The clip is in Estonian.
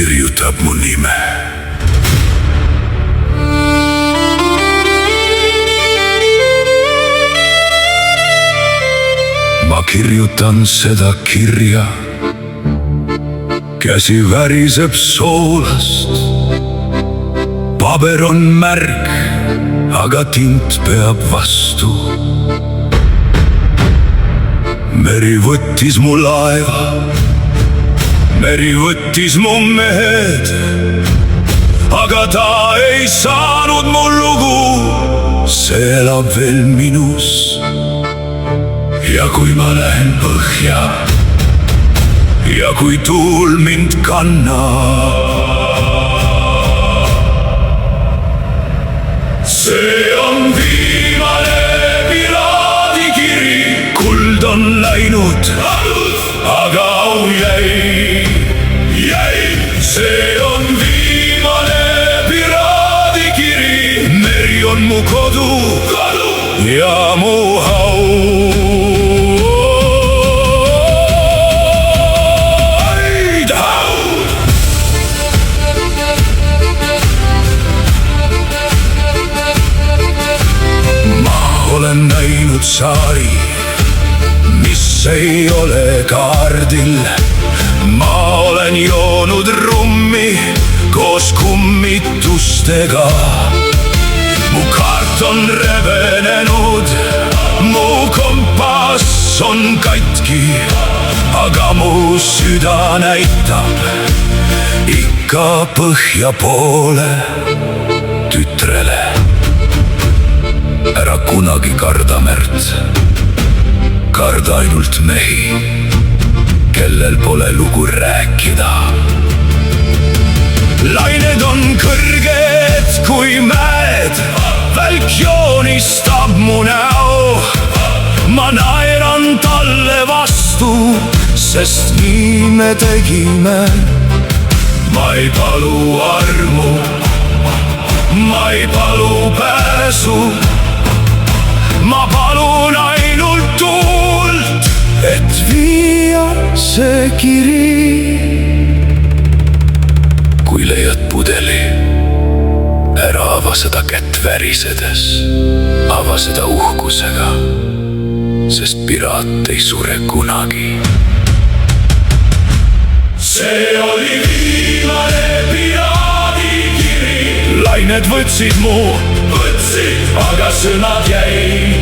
kirjutab mu nime. Ma kirjutan seda kirja, käsi väriseb soolast. Paber on märg, aga tint peab vastu. Meri võttis mu laeva, meri võttis mu mehed, aga ta ei saanud mu lugu, see elab veel minus. Ja kui ma lähen põhja ja kui tuul mind kannab, see on viimane piraadikiri. Kuld on läinud, aga au jäi. See on viimane piraadikiri. Meri on mu kodu ja mu haud. Olen näinud saari, mis ei ole kaardil. Ma olen joonud rummi koos kummitustega. Mu kaart on rebenenud, mu kompass on katki, aga mu süda näitab ikka põhja poole tütrele. Ära kunagi karda merd, karda ainult mehi, kellel pole lugu rääkida. Lained on kõrged kui mäed, välk joonistab mu näo. Ma naeran talle vastu, sest nii me tegime. Ma ei palu armu, ma ei palu pääsu. Ma palun ainult tuult, et viia see kiri. Kui leiad pudeli, ära ava seda kätt värisedes, ava seda uhkusega, sest piraat ei sure kunagi. See oli viimane piraadikiri. Lained võtsid mu, aga sõnad jäi.